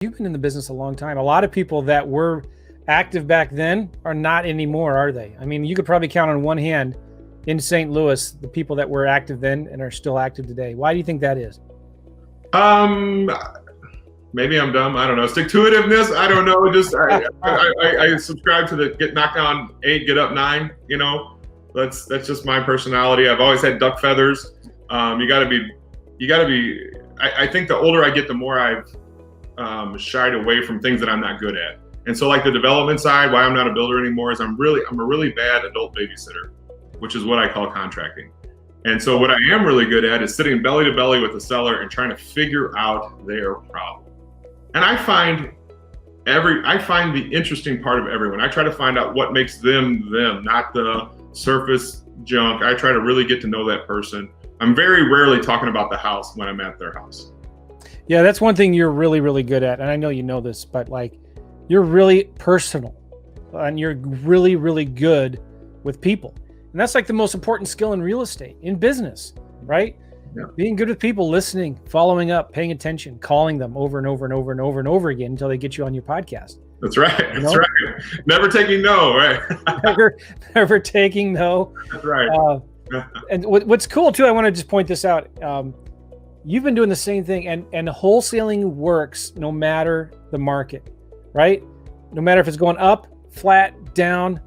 You've been in the business a long time. A lot of people that were active back then are not anymore, are they? I mean, you could probably count on one hand in St. Louis the people that were active then and are still active today. Why do you think that is? Maybe I'm dumb. I don't know. Stick-to-itiveness. I don't know. Just I subscribe to the get knocked down 8, get up 9. You know, that's just my personality. I've always had duck feathers. You got to be. I think the older I get, the more I've shied away from things that I'm not good at. And so, like the development side, why I'm not a builder anymore is I'm a really bad adult babysitter, which is what I call contracting. And so what I am really good at is sitting belly to belly with the seller and trying to figure out their problem. And I find the interesting part of everyone. I try to find out what makes them, not the surface junk. I try to really get to know that person. I'm very rarely talking about the house when I'm at their house. Yeah, that's one thing you're really, really good at. And I know you know this, but like you're really personal and you're really, really good with people. And that's like the most important skill in real estate, in business, right? Yeah. Being good with people, listening, following up, paying attention, calling them over and over and over and over and over again until they get you on your podcast. That's right. That's right. Never taking no, right? never taking no. That's right. And what's cool too, I want to just point this out. You've been doing the same thing, and wholesaling works no matter the market, right? No matter if it's going up, flat, down,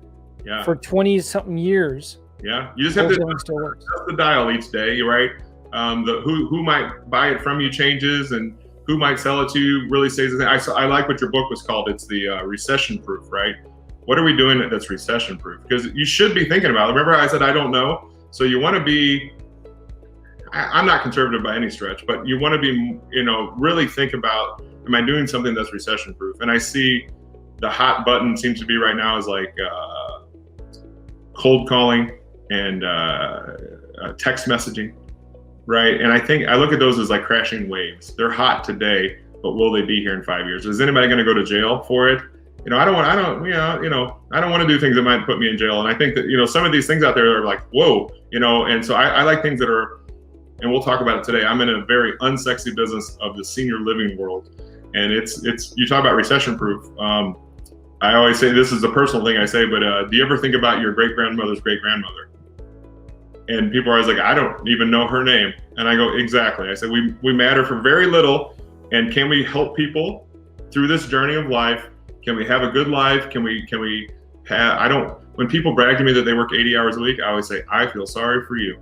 for 20 something years. Yeah, you just have to adjust the dial each day, right? Who might buy it from you changes, and who might sell it to you really stays the same. I like what your book was called. It's the recession proof, right? What are we doing that's recession proof? Because you should be thinking about it. Remember I said I don't know? So you want to be, I'm not conservative by any stretch, but you want to be, really think about, am I doing something that's recession proof? And I see the hot button seems to be right now is like cold calling and text messaging, right? And I look at those as like crashing waves. They're hot today, but will they be here in 5 years? Is anybody going to go to jail for it? I don't want to do things that might put me in jail. And I think that, some of these things out there are like, whoa, and so I like things that are, and we'll talk about it today. I'm in a very unsexy business of the senior living world. And it's you talk about recession proof. I always say, this is a personal thing I say, but do you ever think about your great-grandmother's great-grandmother? And people are always like, I don't even know her name. And I go, exactly. I said, we matter for very little. And can we help people through this journey of life? Can we have a good life? Can we have, when people brag to me that they work 80 hours a week, I always say, I feel sorry for you.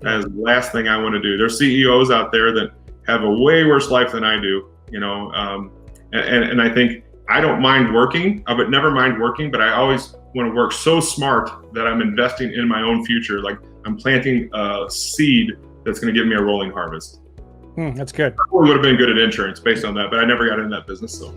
That is the last thing I want to do. There's CEOs out there that have a way worse life than I do, and I think I don't mind working. I would never mind working, but I always want to work so smart that I'm investing in my own future. Like I'm planting a seed that's going to give me a rolling harvest. That's good. I would have been good at insurance based on that, but I never got in that business. So.